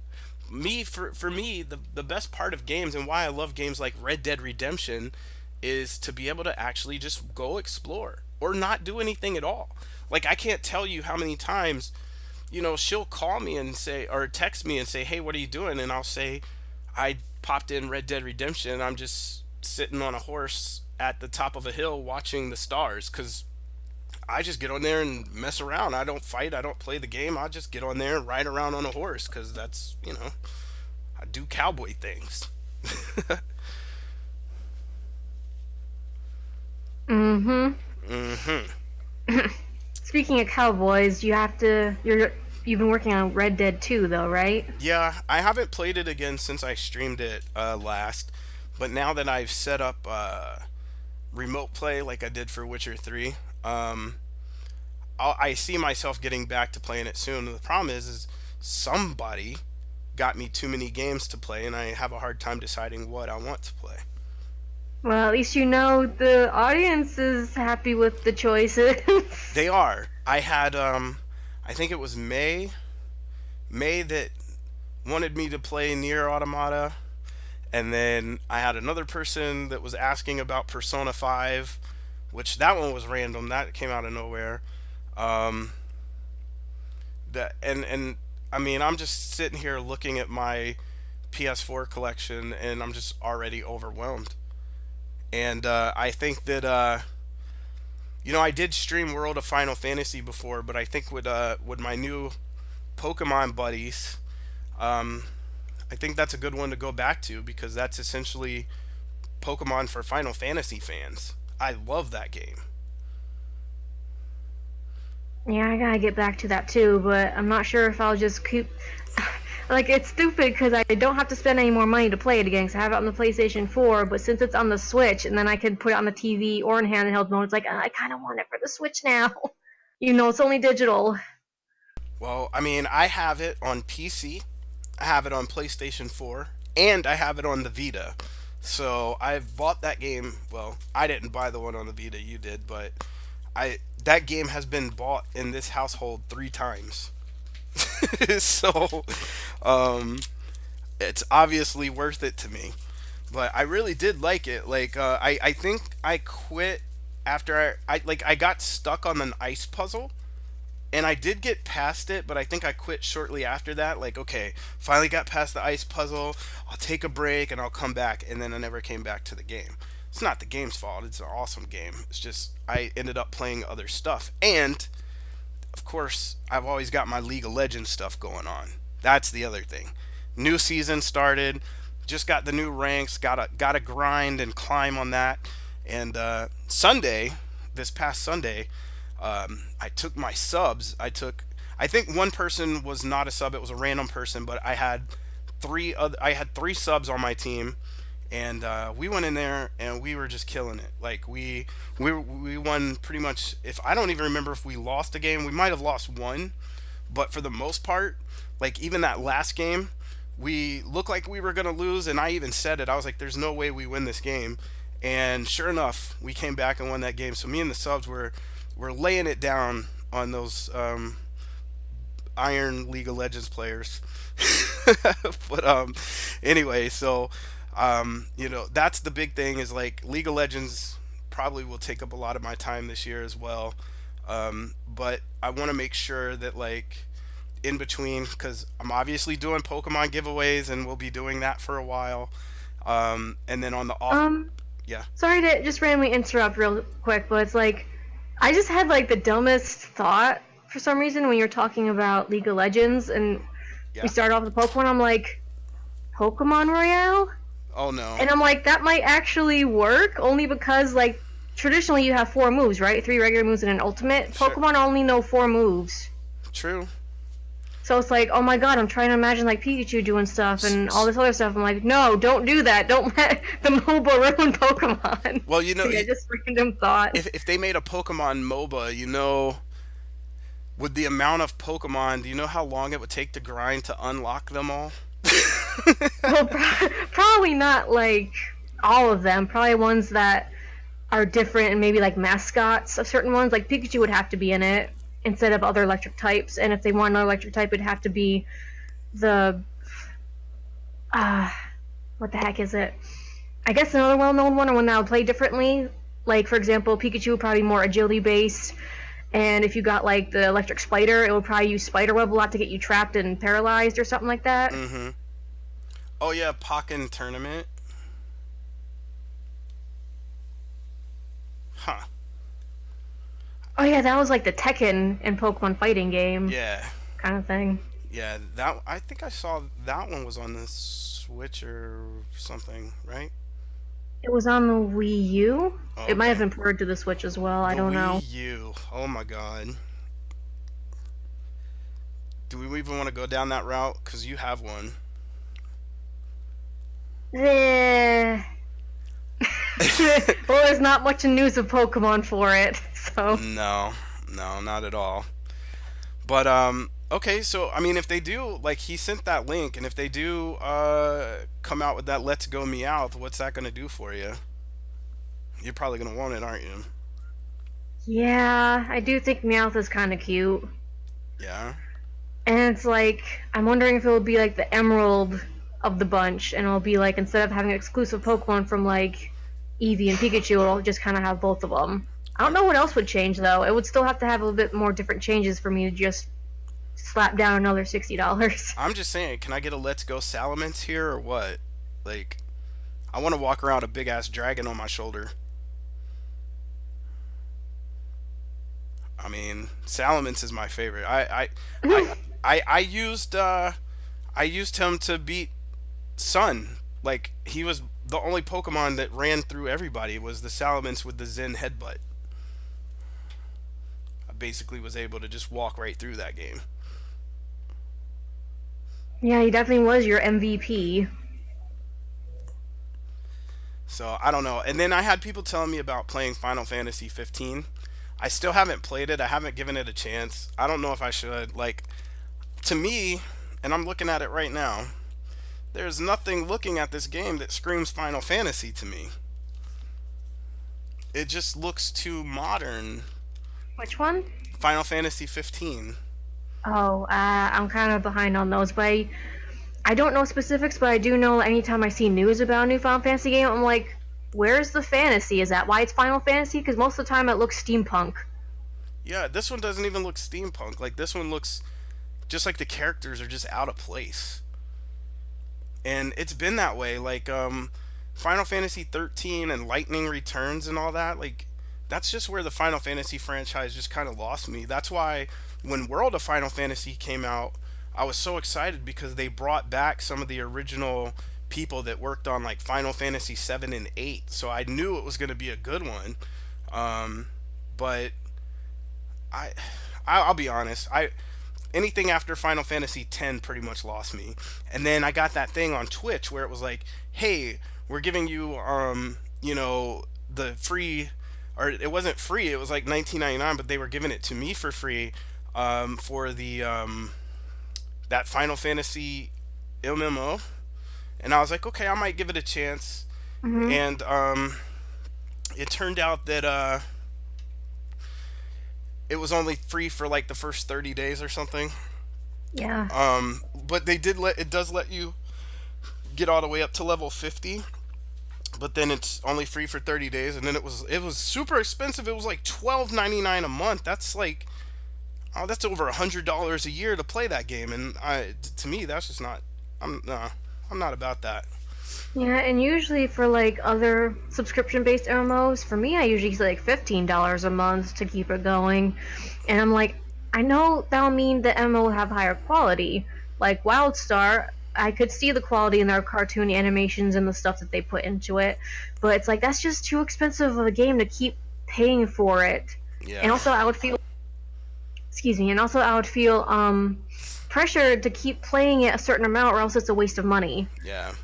For me, the best part of games and why I love games like Red Dead Redemption is to be able to actually just go explore or not do anything at all. Like I can't tell you how many times, she'll call me and say or text me and say, "Hey, what are you doing?" And I'll say, "I popped in Red Dead Redemption. I'm just sitting on a horse at the top of a hill watching the stars cuz I just get on there and mess around. I don't fight. I don't play the game. I just get on there and ride around on a horse because I do cowboy things." Mm-hmm. Hmm. Speaking of cowboys, you've been working on Red Dead 2 though, right? Yeah, I haven't played it again since I streamed it last, but now that I've set up remote play like I did for Witcher 3, I see myself getting back to playing it soon. The problem is somebody got me too many games to play, and I have a hard time deciding what I want to play. Well, at least you know the audience is happy with the choices. They are. I had I think it was May that wanted me to play Near Automata, and then I had another person that was asking about Persona 5, which that one was random. That came out of nowhere. Um, that and I mean, I'm just sitting here looking at my PS4 collection, and I'm just already overwhelmed. And I think that I did stream World of Final Fantasy before, but I think with my new Pokemon buddies, um, I think that's a good one to go back to because that's essentially Pokemon for Final Fantasy fans. I love that game. Yeah, I gotta get back to that too, but I'm not sure if I'll just keep. Like, it's stupid because I don't have to spend any more money to play it again because I have it on the PlayStation 4, but since it's on the Switch and then I can put it on the TV or in handheld mode, it's like, I kind of want it for the Switch now. It's only digital. Well, I mean, I have it on PC, I have it on PlayStation 4, and I have it on the Vita. So I've bought that game. Well, I didn't buy the one on the Vita, you did, but I that game has been bought in this household 3 times. So um, it's obviously worth it to me. But I really did like it. Like I think I quit after I got stuck on an ice puzzle, and I did get past it, but I think I quit shortly after that. Like, okay, finally got past the ice puzzle. I'll take a break and I'll come back, and then I never came back to the game. It's not the game's fault. It's an awesome game. It's just I ended up playing other stuff, and of course, I've always got my League of Legends stuff going on. That's the other thing. New season started. Just got the new ranks. Gotta grind and climb on that. And Sunday, this past Sunday, I took my subs. I think one person was not a sub. It was a random person, but I had 3 subs on my team, and we went in there and we were just killing it. Like we won pretty much. If I don't even remember if we lost a game, we might have lost one, But for the most part, like even that last game, we looked like we were gonna lose, and I even said it. I was like, "There's no way we win this game," and sure enough, we came back and won that game. So me and the subs were laying it down on those Iron League of Legends players. But anyway, so that's the big thing is like League of Legends probably will take up a lot of my time this year as well. But I want to make sure that like in between, because I'm obviously doing Pokemon giveaways and we'll be doing that for a while. And then on the off, Um, yeah, Sorry to just randomly interrupt real quick, but it's like I just had like the dumbest thought for some reason when you're talking about League of Legends and we yeah. start off with Pokemon. I'm like, Pokemon Royale? Oh no, And I'm like, that might actually work only because like traditionally you have four moves, right? Three regular moves and an ultimate. sure, Pokemon only know four moves. true. So it's like, oh my god, I'm trying to imagine like Pikachu doing stuff S- and all s- this other stuff. I'm like, no, don't do that. Don't let the MOBA ruin Pokemon. Well, So yeah, just random thought. if they made a Pokemon MOBA, with the amount of Pokemon, do you know how long it would take to grind to unlock them all? Well, probably not like all of them. Probably ones that are different and maybe like mascots of certain ones. Like Pikachu would have to be in it instead of other electric types. And if they want another electric type, it'd have to be the uh, what the heck is it? I guess another well-known one or one that would play differently. Like for example, Pikachu would probably be more agility based. And if you got like the electric spider, it would probably use spider web a lot to get you trapped and paralyzed or something like that. Mm-hmm. Oh yeah, Pokken tournament. Huh. Oh yeah, that was like the Tekken and Pokemon fighting game Yeah. kind of thing. Yeah. That I think I saw that one was on the Switch or something, right? It was on the Wii U. Oh, It might have okay. been ported to the Switch as well. I The don't know. Wii U. Oh my God. Do we even want to go down that route? Cause you have one. Eh. Well, there's not much news of Pokemon for it, so. No, no, not at all. But okay, so I mean, if they do, like, he sent that link, and if they do come out with that "Let's Go Meowth," what's that gonna do for you? You're probably gonna want it, aren't you? Yeah, I do think Meowth is kind of cute. Yeah. And it's like, I'm wondering if it will be like the Emerald of the bunch, and it'll be like, instead of having exclusive Pokemon from like Eevee and Pikachu, it'll just kind of have both of them. I don't I'm know what else would change though. It would still have to have a little bit more different changes for me to just slap down another $60. I'm just saying, can I get a "Let's Go Salamence" here or what? Like, I want to walk around a big ass dragon on my shoulder. I mean, Salamence is my favorite. I, I used him to beat Sun. Like he was the only Pokemon that ran through everybody was the Salamence with the Zen headbutt. I basically was able to just walk right through that game. Yeah, he definitely was your MVP. So I don't know. And then I had people telling me about playing Final Fantasy 15. I still haven't played it. I haven't given it a chance. I don't know if I should. Like to me, and I'm looking at it right now. There's nothing looking at this game that screams Final Fantasy to me. It just looks too modern. Which one? Final Fantasy 15. Oh, I'm kind of behind on those, but I don't know specifics, but I do know anytime I see news about a new Final Fantasy game, I'm like, where's the fantasy? Is that why it's Final Fantasy? Because most of the time it looks steampunk. Yeah, this one doesn't even look steampunk. Like this one looks just like the characters are just out of place. And it's been that way. Like Final Fantasy 13 and Lightning Returns and all that. Like that's just where the Final Fantasy franchise just kind of lost me. That's why when World of Final Fantasy came out, I was so excited because they brought back some of the original people that worked on like Final Fantasy 7 and 8. So I knew it was going to be a good one. Um, but I I'll be honest. I anything after Final Fantasy 10 pretty much lost me. And then I got that thing on Twitch where it was like, "Hey, we're giving you the free or it wasn't free, it was like 19.99, but they were giving it to me for free. for the that Final Fantasy MMO, and I was like, okay, I might give it a chance. Hmm. And it turned out that it was only free for like the first 30 days or something. Yeah. But they did let it does let you get all the way up to level 50, but then it's only free for 30 days, and then it was super expensive. It was like 12.99 a month. That's like, oh, that's over $100 a year to play that game, and to me that's just not. I'm not about that. Yeah, and usually for like other subscription-based MMOs, for me, I usually say like $15 a month to keep it going. And I'm like, I know that'll mean the MMO will have higher quality. Like WildStar, I could see the quality in their cartoon animations and the stuff that they put into it, but it's like that's just too expensive of a game to keep paying for it. And Yeah, also, I would feel, excuse me, and also I would feel pressured to keep playing it a certain amount, or else it's a waste of money. yeah.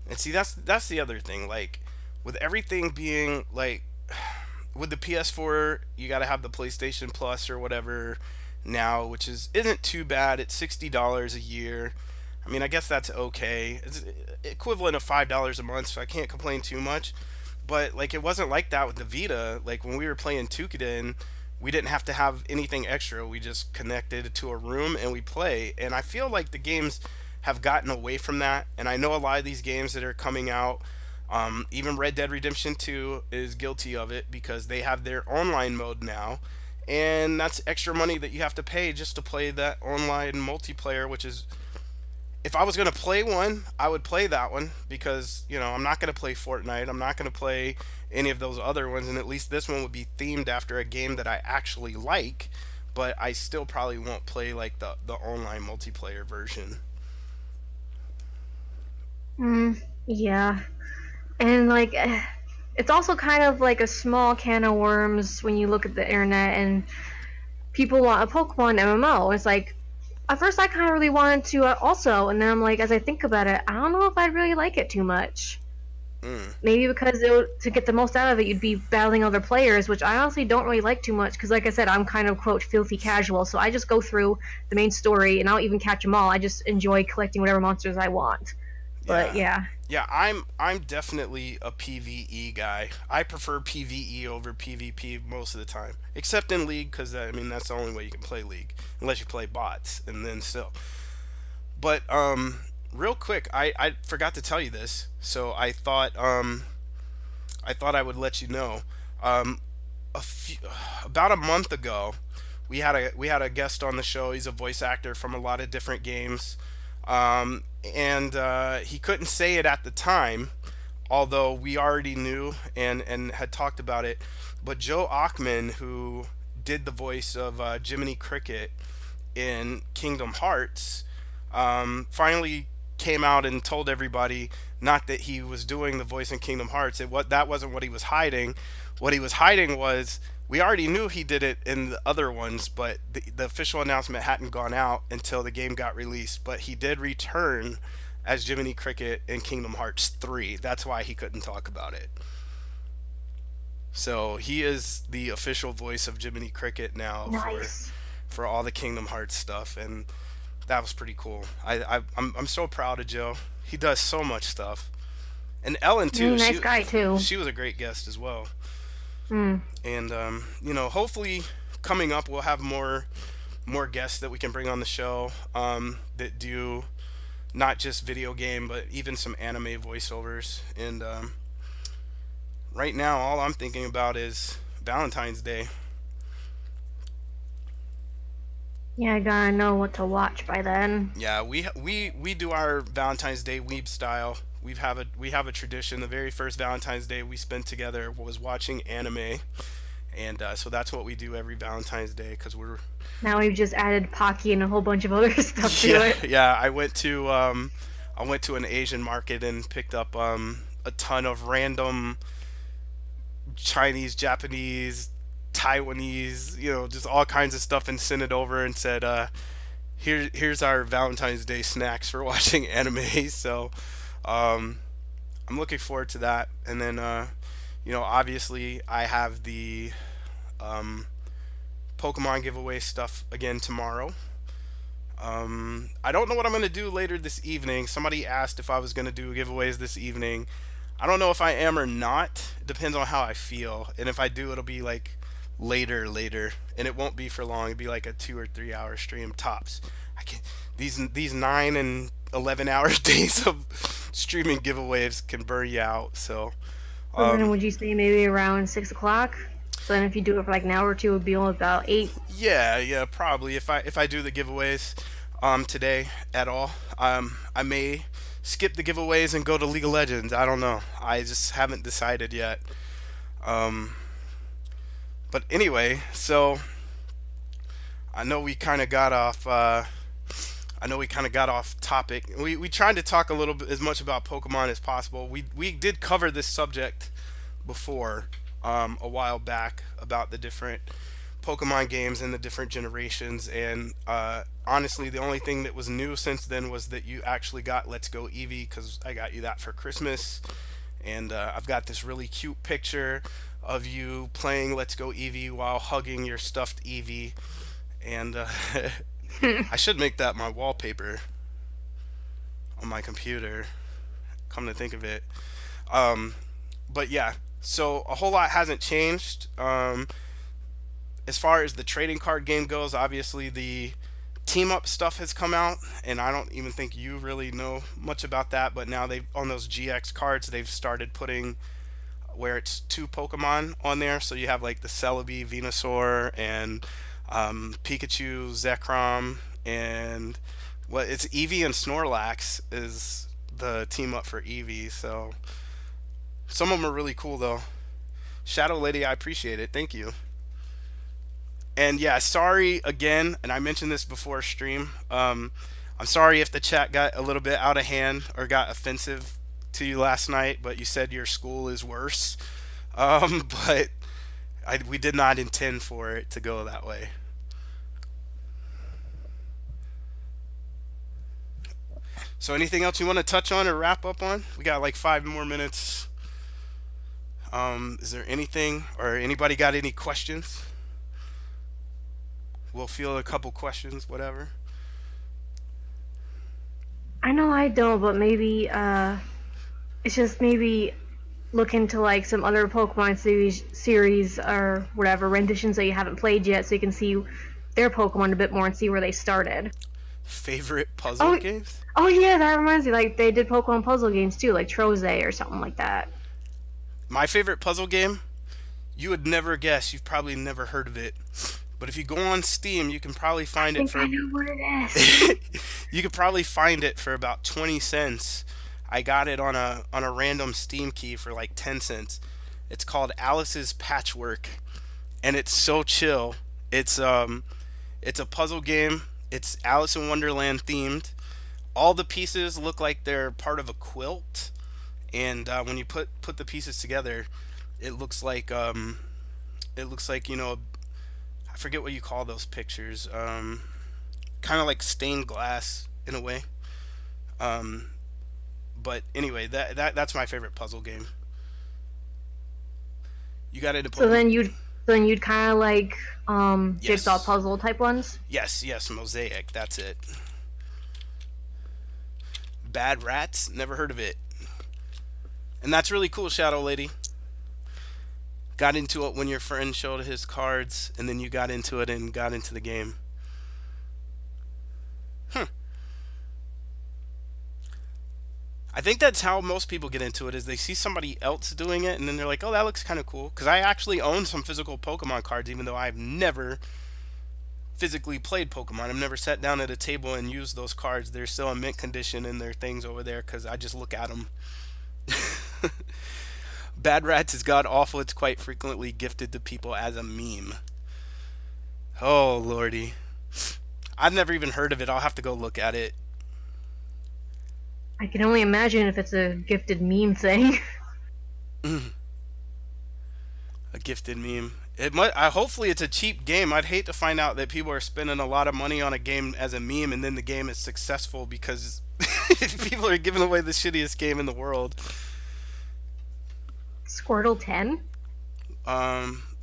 And see, that's the other thing. Like, with everything being like, with the PS4, you got to have the PlayStation Plus or whatever now, which isn't too bad. It's $60 a year. I mean, I guess that's okay. It's equivalent of $5 a month, so I can't complain too much. But like, it wasn't like that with the Vita. Like when we were playing Tukiden, we didn't have to have anything extra. We just connected to a room and we play. And I feel like the games have gotten away from that. And I know a lot of these games that are coming out, even Red Dead Redemption 2 is guilty of it because they have their online mode now. And that's extra money that you have to pay just to play that online multiplayer, which is, if I was going to play one, I would play that one because, I'm not going to play Fortnite. I'm not going to play any of those other ones. And at least this one would be themed after a game that I actually like. But I still probably won't play like the online multiplayer version. Mm, yeah. And like it's also kind of like a small can of worms when you look at the internet and people want a Pokemon MMO. It's like at first I kind of really wanted to also, and then I'm like, as I think about it, I don't know if I'd really like it too much. Mm, Maybe because to get the most out of it, you'd be battling other players, which I honestly don't really like too much. Because, like I said, I'm kind of quote filthy casual, so I just go through the main story, and I'll even catch them all. I just enjoy collecting whatever monsters I want. But yeah. yeah, Yeah, I'm definitely a PvE guy. I prefer PvE over PvP most of the time, except in League, because I mean that's the only way you can play League, unless you play bots, and then still. But real quick, I forgot to tell you this, so I thought I would let you know. Um, a few, about a month ago, we had a guest on the show. He's a voice actor from a lot of different games, and he couldn't say it at the time, although we already knew and had talked about it. But Joe Achman, who did the voice of Jiminy Cricket in Kingdom Hearts, finally came out and told everybody not that he was doing the voice in Kingdom Hearts. That wasn't what he was hiding. What he was hiding was, we already knew he did it in the other ones, but the official announcement hadn't gone out until the game got released. But he did return as Jiminy Cricket in Kingdom Hearts 3. That's why he couldn't talk about it. So he is the official voice of Jiminy Cricket now nice. for all the Kingdom Hearts stuff, and that was pretty cool. I'm so proud of Joe. He does so much stuff, and Ellen Really too. nice She guy too. she was a great guest as well. Hmm. And hopefully coming up we'll have more guests that we can bring on the show, that do not just video game but even some anime voiceovers. And right now all I'm thinking about is Valentine's Day. Yeah, I gotta know what to watch by then. Yeah, we do our Valentine's Day weeb style. We have a tradition. The very first Valentine's Day we spent together was watching anime, and so that's what we do every Valentine's Day because we're Now we've just added Pocky and a whole bunch of other stuff to yeah, it. yeah. I went to an Asian market and picked up a ton of random Chinese, Japanese, Taiwanese, just all kinds of stuff, and sent it over and said, here's our Valentine's Day snacks for watching anime. So um, I'm looking forward to that. And then obviously I have the um, Pokemon giveaway stuff again tomorrow. I don't know what I'm gonna do later this evening. Somebody asked if I was gonna do giveaways this evening. I don't know if I am or not. It depends on how I feel. And if I do, it'll be like later, and it won't be for long. It'll be like a 2 or 3 hour stream tops. I can these 9 and 11 hour days of streaming giveaways can burn you out. So So then, um, would you say maybe around 6 o'clock? So then, if you do it for like an hour or two, it would be only about 8. yeah, probably if I do the giveaways today at all, I may skip the giveaways and go to League of Legends. I don't know. I just haven't decided yet. Um, but anyway, so I know we kind of got off. I know we kind of got off topic. We tried to talk a little bit as much about Pokemon as possible. We did cover this subject before a while back about the different Pokemon games and the different generations. And honestly, the only thing that was new since then was that you actually got Let's Go Eevee because I got you that for Christmas. And I've got this really cute picture of you playing Let's Go Eevee while hugging your stuffed Eevee. And I should make that my wallpaper on my computer. Come to think of it. Um, but yeah, so a whole lot hasn't changed. As far as the trading card game goes, obviously the team up stuff has come out, and I don't even think you really know much about that. But now they've on those GX cards, they've started putting where it's two Pokemon on there. So you have like the Celebi, Venusaur, and Pikachu, Zekrom, and what it's Eevee and Snorlax is the team up for Eevee. So some of them are really cool though. Shadow Lady, I appreciate it. Thank you. And yeah, sorry again, and I mentioned this before stream. I'm sorry if the chat got a little bit out of hand or got offensive to you last night, but you said your school is worse. But we did not intend for it to go that way. So anything else you want to touch on or wrap up on? We got like 5 more minutes. Is there anything or anybody got any questions? We'll field a couple questions, whatever. I know I don't, but maybe it's just maybe look into like some other Pokemon series or whatever renditions that you haven't played yet, so you can see their Pokemon a bit more and see where they started. Favorite puzzle Oh, games? oh yeah, that reminds me. Like they did Pokemon puzzle games too, like Troze or something like that. My favorite puzzle game? You would never guess. You've probably never heard of it. But if you go on Steam, you can probably I find it think I for know what it is. you could probably find it for about 20 cents. I got it on a random Steam key for like 10 cents. It's called Alice's Patchwork, and it's so chill. It's a puzzle game. It's Alice in Wonderland themed. All the pieces look like they're part of a quilt, and when you put the pieces together, it looks like I forget what you call those pictures. Kind of like stained glass in a way. Um, but anyway, that's my favorite puzzle game. You got into So Pokemon? then you'd kind of like jigsaw Yes, puzzle type ones. yes, Mosaic. That's it. Bad Rats? Never heard of it. And that's really cool, Shadow Lady. Got into it when your friend showed his cards, and then you got into it and got into the game. Hmm. I think that's how most people get into it is they see somebody else doing it and then they're like, "Oh, that looks kind of cool." Cuz I actually own some physical Pokemon cards even though I've never physically played Pokemon. I've never sat down at a table and used those cards. They're still in mint condition and they're things over there cuz I just look at them. Bad Rats is god awful. It's quite frequently gifted to people as a meme. Oh, lordy. I've never even heard of it. I'll have to go look at it. I can only imagine if it's a gifted meme thing. A gifted meme. It might. Hopefully, it's a cheap game. I'd hate to find out that people are spending a lot of money on a game as a meme, and then the game is successful because people are giving away the shittiest game in the world. Squirtle 10?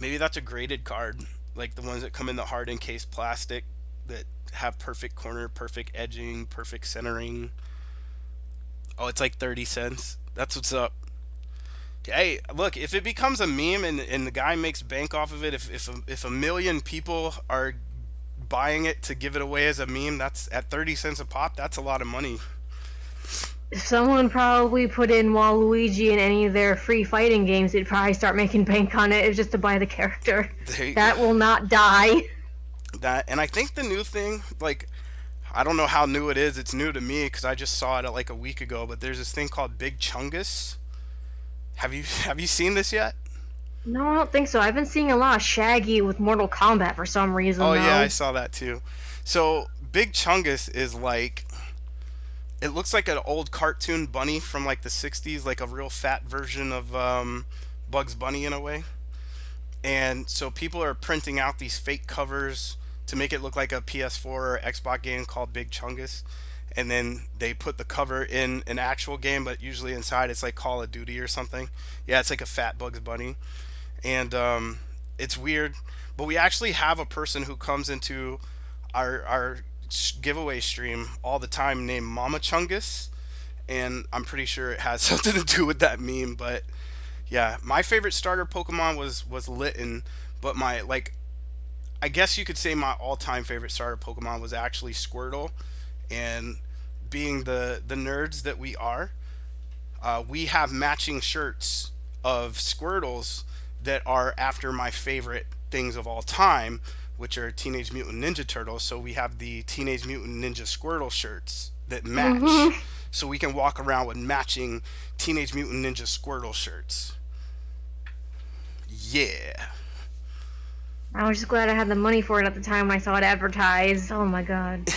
Maybe that's a graded card. like the ones that come in the hard encased plastic that have perfect corner, perfect edging, perfect centering. Oh, it's like 30 cents. That's what's up. Hey, look, if it becomes a meme and the guy makes bank off of it, if a million people are buying it to give it away as a meme, that's at 30 cents a pop, that's a lot of money. Someone probably put in Waluigi in any of their free fighting games. They'd probably start making bank on it just to buy the character. There you go. That will not die. That, and I think the new thing, like, I don't know how new it is. It's new to me because I just saw it like a week ago. But there's this thing called Big Chungus. Have you seen this yet? No, I don't think so. I've been seeing a lot of Shaggy with Mortal Kombat for some reason, Oh yeah, I though. saw that too. So Big Chungus is like, it looks like an old cartoon bunny from like the 60s, like a real fat version of Bugs Bunny in a way. And so people are printing out these fake covers to make it look like a PS4 or Xbox game called Big Chungus. And then they put the cover in an actual game, but usually inside it's like Call of Duty or something. Yeah, it's like a fat Bugs Bunny. And it's weird. But we actually have a person who comes into our giveaway stream all the time named Mama Chungus. And I'm pretty sure it has something to do with that meme. But yeah, my favorite starter Pokemon was Litten, but my like I guess you could say my all-time favorite starter Pokemon was actually Squirtle. And being the nerds that we are, we have matching shirts of Squirtles that are after my favorite things of all time, which are Teenage Mutant Ninja Turtles. So we have the Teenage Mutant Ninja Squirtle shirts that match. Hmm. So we can walk around with matching Teenage Mutant Ninja Squirtle shirts. Yeah. I was just glad I had the money for it at the time I saw it advertised. Oh my god.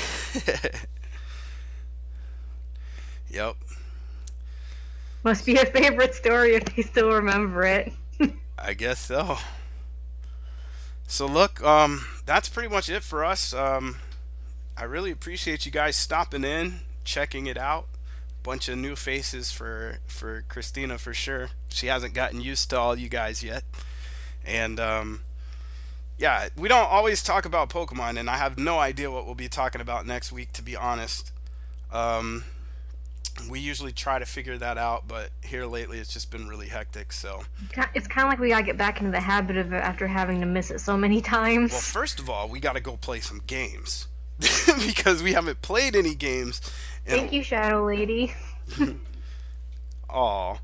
Yep. Must be a favorite story if they still remember it. I guess so. So look, that's pretty much it for us. I really appreciate you guys stopping in, checking it out. Bunch of new faces for Christina for sure. She hasn't gotten used to all you guys yet. And yeah, we don't always talk about Pokemon, and I have no idea what we'll be talking about next week, to be honest. Um, we usually try to figure that out, but here lately it's just been really hectic. So, It's kind of like we gotta get back into the habit of it after having to miss it so many well, times. first of all, we got to go play some games because we haven't played any games in Thank you, Shadow Lady. Aw.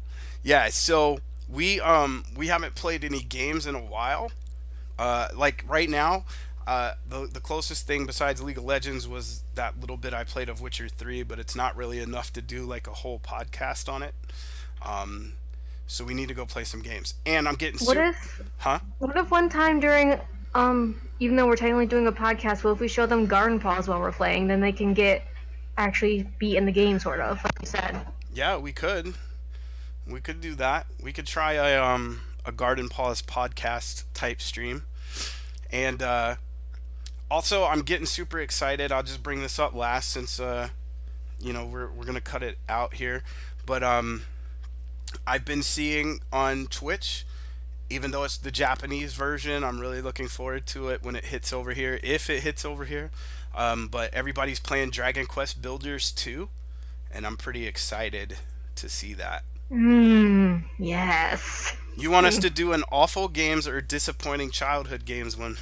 Yeah, so we haven't played any games in a while. Like right now, the closest thing besides League of Legends was that little bit I played of Witcher 3, but it's not really enough to do like a whole podcast on it. Um, so we need to go play some games. And I'm getting What super. if, Huh? what if one time during, even though we're technically doing a podcast, what if we show them garden paws while we're playing? Then they can actually be in the game, sort of, like you said. Yeah, we could. We could do that. We could try a Garden Paws podcast type stream. And also, I'm getting super excited. I'll just bring this up last since we're gonna cut it out here. But I've been seeing on Twitch, even though it's the Japanese version, I'm really looking forward to it when it hits over here, if it hits over here. But everybody's playing Dragon Quest Builders 2, and I'm pretty excited to see that. Yes. You want us to do an awful games or disappointing childhood games one?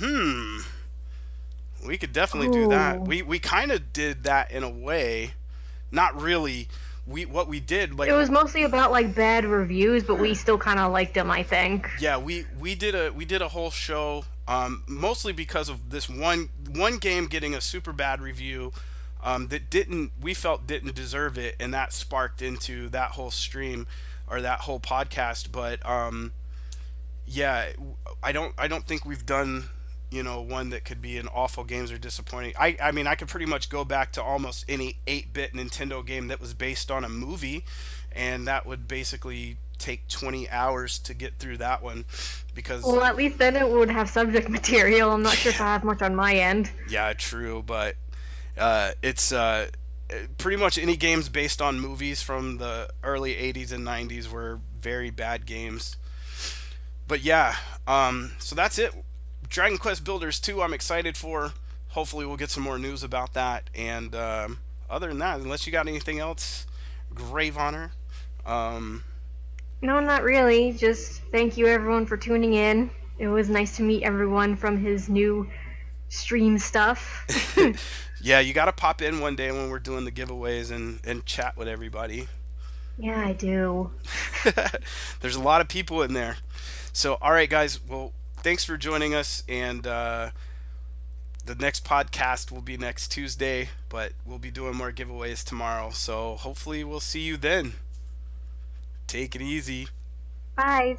We could definitely do that. Oh. We kind of did that in a way. Not really. What we did It like was mostly about like bad reviews, but we still kind of liked them, I think. yeah, we did a whole show mostly because of this one game getting a super bad review that didn't we felt didn't deserve it, and that sparked into that whole stream or that whole podcast. But yeah, I don't think we've done one that could be an awful games or disappointing. I mean I could pretty much go back to almost any 8-bit Nintendo game that was based on a movie, and that would basically take 20 hours to get through that one because Well, at least then it would have subject material. I'm not sure if I have much on my end. yeah, true, but it's pretty much any games based on movies from the early 80s and 90s were very bad games. But yeah, so that's it. Dragon Quest Builders 2, I'm excited for. Hopefully, we'll get some more news about that. And other than that, unless you got anything else, Gravehonor. Um, No, not really. Just thank you everyone for tuning in. It was nice to meet everyone from his new stream stuff. yeah, you got to pop in one day when we're doing the giveaways and chat with everybody. Yeah, I do. There's a lot of people in there. So, all right, guys. Well, thanks for joining us. And the next podcast will be next Tuesday, but we'll be doing more giveaways tomorrow. So, hopefully, we'll see you then. Take it easy. Bye.